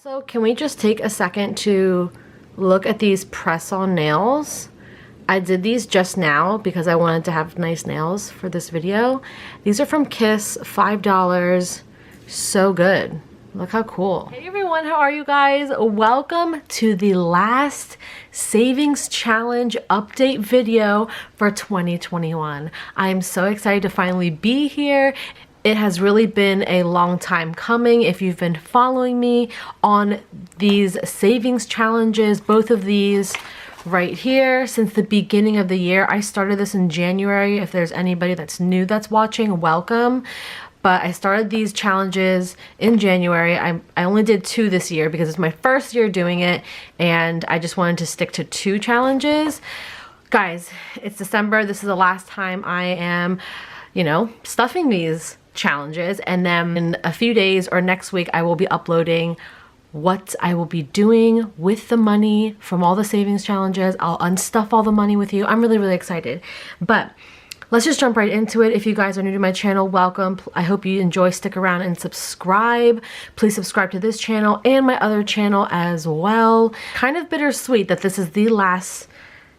Also, can we just take a second to look at these press-on nails? I did these just now because I wanted to have nice nails for this video. These are from Kiss, $5. So good. Look how cool. Hey everyone, how are you guys? Welcome to the last savings challenge update video for 2021. I am so excited to finally be here. It has really been a long time coming. If you've been following me on these savings challenges, both of these right here, since the beginning of the year. I started this in January. If there's anybody that's new that's watching, welcome. But I started these challenges in January. I only did 2 this year because it's my first year doing it, and I just wanted to stick to 2 challenges. Guys, it's December. This is the last time I am, stuffing these challenges, and then in a few days or next week I will be uploading what I will be doing with the money from all the savings challenges. I'll unstuff all the money with you. I'm really excited. But let's just jump right into it. If you guys are new to my channel, welcome. I hope you enjoy. Stick around and subscribe. Please subscribe to this channel and my other channel as well. Kind of bittersweet that this is the last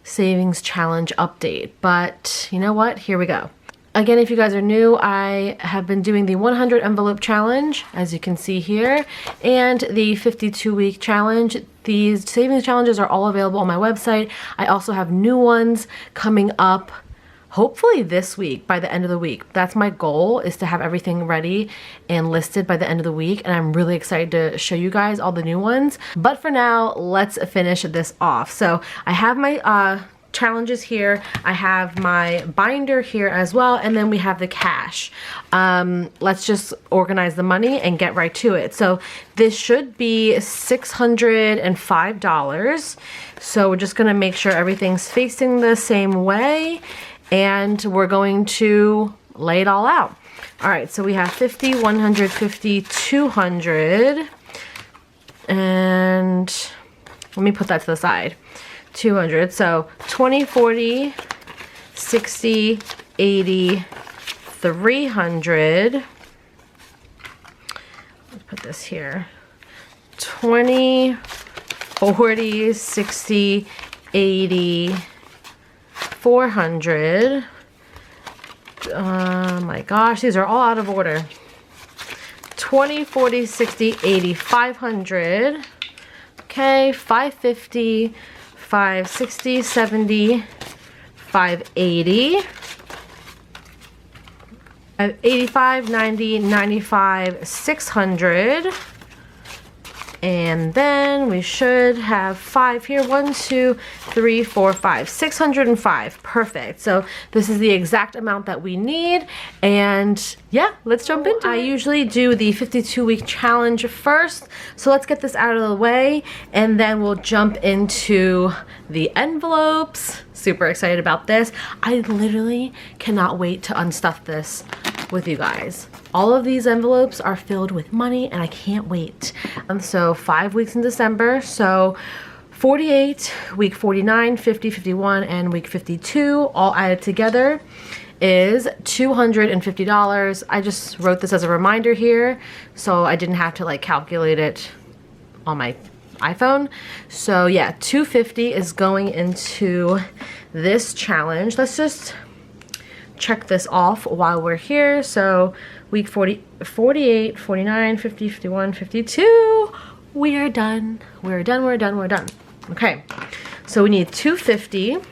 savings challenge update, but you know what? Here we go. Again, if you guys are new, I have been doing the 100 envelope challenge, as you can see here, and the 52-week challenge. These savings challenges are all available on my website. I also have new ones coming up, hopefully this week, by the end of the week. That's my goal, is to have everything ready and listed by the end of the week, and I'm really excited to show you guys all the new ones. But for now, let's finish this off. So I have my challenges here, I have my binder here as well, and then we have the cash. Let's just organize the money and get right to it. So this should be $605. So we're just gonna make sure everything's facing the same way, and we're going to lay it all out. All right, so we have 50, 150, 200, and let me put that to the side. 200, so 20, 40, 60, 80, 300. Let's put this here. 20, 40, 60, 80, 400. Oh my gosh, these are all out of order. 20, 40, 60, 80, 500. Okay, 550. 560, 70, 580, 85, 90, 95, 600, and then we should have 5 here. 1, 2, 3, 4, 5, 605. Perfect. So this is the exact amount that we need, and yeah, let's jump into it. I usually do the 52-week challenge first, so let's get this out of the way, and then we'll jump into the envelopes. Super excited about this. I literally cannot wait to unstuff this with you guys. All of these envelopes are filled with money, and I can't wait. So 5 weeks in December, so 48, week 49, 50, 51, and week 52, all added together is $250. I just wrote this as a reminder here, so I didn't have to calculate it on my iPhone. So yeah, $250 is going into this challenge. Let's just check this off while we're here. So week 40, 48, 49, 50, 51, 52. We are done. We're done. Okay, so we need $250,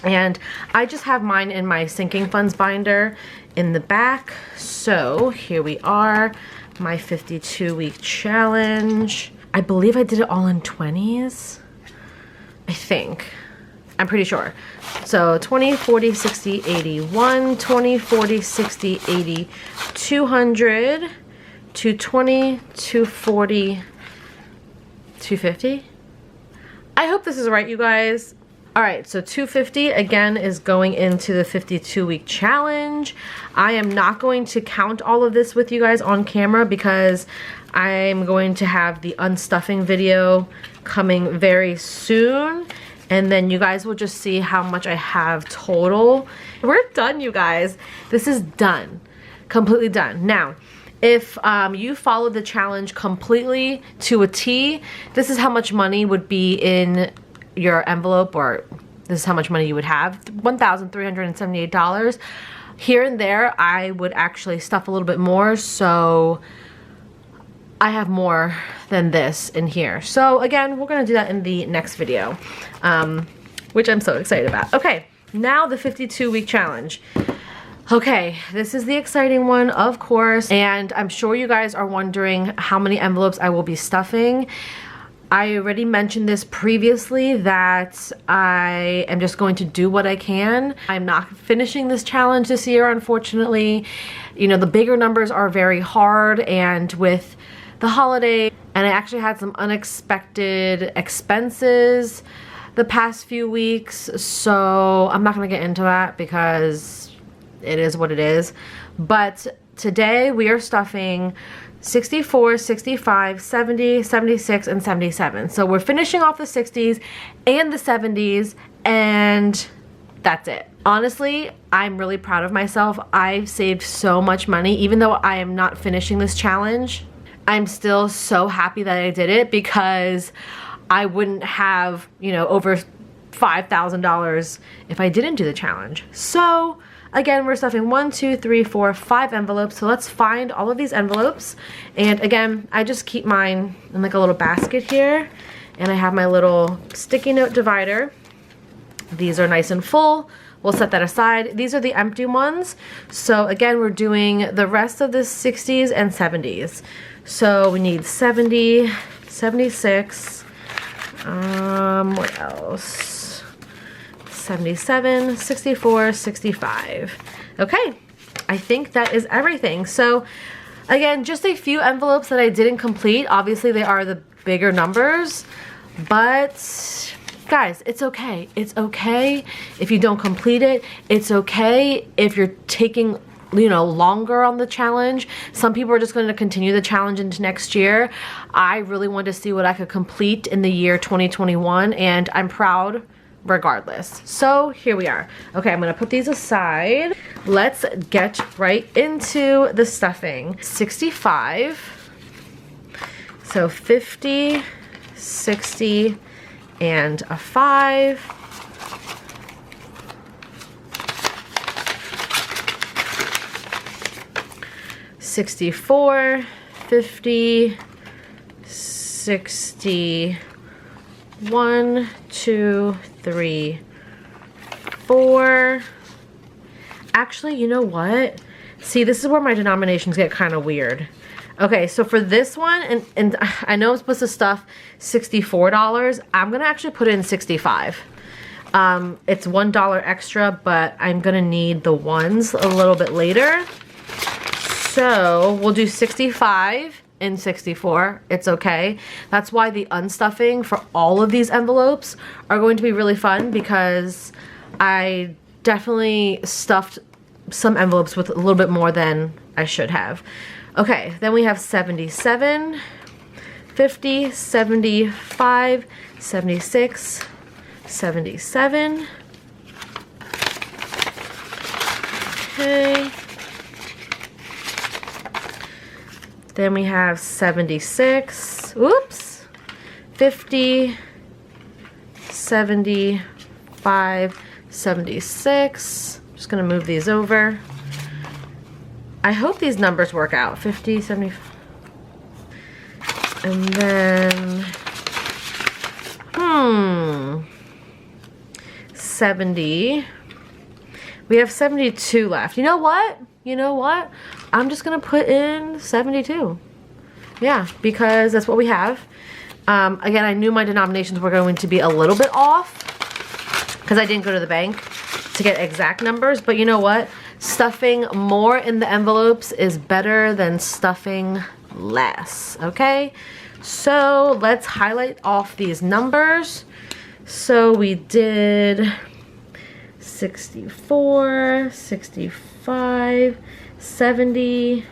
and I just have mine in my sinking funds binder in the back. So here we are, my 52-week challenge. I believe I did it all in 20s. I think. I'm pretty sure. So 20, 40, 60, 80, 1, 20, 40, 60, 80, 200, 220, 240, 250. I hope this is right, you guys. All right, so 250 again is going into the 52-week challenge. I am not going to count all of this with you guys on camera because I'm going to have the unstuffing video coming very soon, and then you guys will just see how much I have total. We're done, you guys. This is done, completely done. Now, if you followed the challenge completely to a T, this is how much money would be in your envelope, or this is how much money you would have, $1,378. Here and there, I would actually stuff a little bit more, so I have more than this in here. So again, we're gonna do that in the next video, which I'm so excited about. Okay, now the 52-week challenge. Okay, this is the exciting one, of course, and I'm sure you guys are wondering how many envelopes I will be stuffing. I already mentioned this previously that I am just going to do what I can. I'm not finishing this challenge this year, unfortunately. You know, the bigger numbers are very hard, and with the holiday, and I actually had some unexpected expenses the past few weeks, so I'm not gonna get into that because it is what it is. But today we are stuffing 64, 65, 70, 76, and 77. So we're finishing off the 60s and the 70s, and that's it. Honestly, I'm really proud of myself. I've saved so much money. Even though I am not finishing this challenge, I'm still so happy that I did it, because I wouldn't have, you know, over $5,000 if I didn't do the challenge. So again, we're stuffing 1, 2, 3, 4, 5 envelopes. So let's find all of these envelopes. And again, I just keep mine in like a little basket here. And I have my little sticky note divider. These are nice and full. We'll set that aside. These are the empty ones. So again, we're doing the rest of the 60s and 70s. So we need 70, 76, what else? 77, 64, 65. Okay, I think that is everything. So again, just a few envelopes that I didn't complete. Obviously they are the bigger numbers, but guys, it's okay. It's okay if you don't complete it. It's okay if you're taking, you know, longer on the challenge. Some people are just going to continue the challenge into next year. I really wanted to see what I could complete in the year 2021, and I'm proud regardless. So here we are. Okay, I'm gonna put these aside. Let's get right into the stuffing. 65, so 50, 60, and a 5. $64, $50, $60, 1, 2, 3, 4. Actually, you know what? See, this is where my denominations get kind of weird. Okay, so for this one, and I know I'm supposed to stuff $64, I'm gonna actually put in 65. It's $1 extra, but I'm gonna need the ones a little bit later. So we'll do 65 and 64. It's okay. That's why the unstuffing for all of these envelopes are going to be really fun, because I definitely stuffed some envelopes with a little bit more than I should have. Okay, then we have 77, 50, 75, 76, 77. Okay. Then we have 76, oops, 50, 75, 76. I'm just gonna move these over. I hope these numbers work out. 50, 70, and then, 70. We have 72 left. You know what? You know what? I'm just gonna put in 72. Yeah, because that's what we have. Again, I knew my denominations were going to be a little bit off because I didn't go to the bank to get exact numbers, but you know what? Stuffing more in the envelopes is better than stuffing less, okay? So let's highlight off these numbers. So we did 64, 65, 70,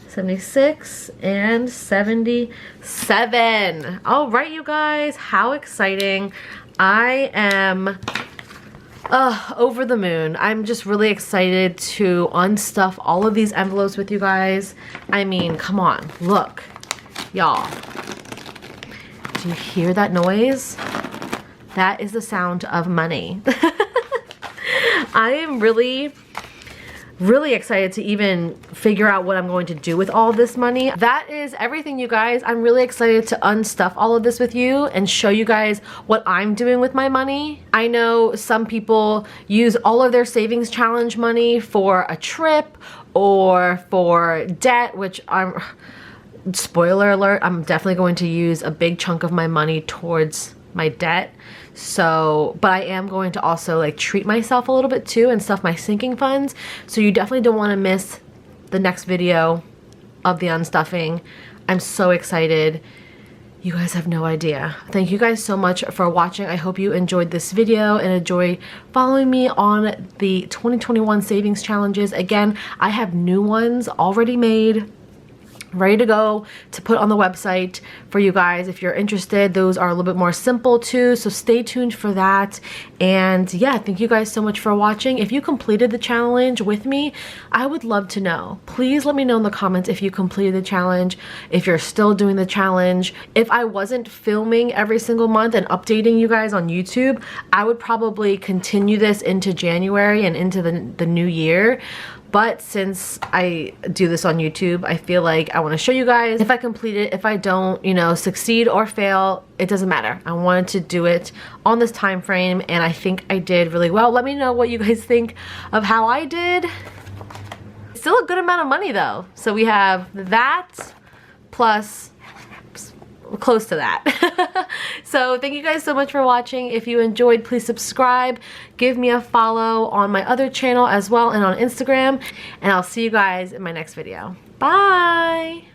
76, and 77. All right, you guys, how exciting. I am Over the moon. I'm just really excited to unstuff all of these envelopes with you guys. I mean, come on, look, y'all. Do you hear that noise? That is the sound of money. I am really excited to even figure out what I'm going to do with all this money. That is everything, you guys. I'm really excited to unstuff all of this with you and show you guys what I'm doing with my money. I know some people use all of their savings challenge money for a trip or for debt, which spoiler alert, I'm definitely going to use a big chunk of my money towards my debt. So, but I am going to also like treat myself a little bit too and stuff my sinking funds. So you definitely don't want to miss the next video of the unstuffing. I'm so excited. You guys have no idea. Thank you guys so much for watching. I hope you enjoyed this video and enjoy following me on the 2021 savings challenges. Again, I have new ones already made, ready to go to put on the website for you guys if you're interested. Those are a little bit more simple too, so stay tuned for that. And yeah, thank you guys so much for watching. If you completed the challenge with me, I would love to know. Please let me know in the comments if you completed the challenge, if you're still doing the challenge. If I wasn't filming every single month and updating you guys on YouTube, I would probably continue this into January and into the new year. But since I do this on YouTube, I feel like I want to show you guys if I complete it. If I don't, you know, succeed or fail, it doesn't matter. I wanted to do it on this time frame, and I think I did really well. Let me know what you guys think of how I did. Still a good amount of money though. So we have that plus close to that. So thank you guys so much for watching. If you enjoyed, please subscribe, give me a follow on my other channel as well and on Instagram, and I'll see you guys in my next video. Bye.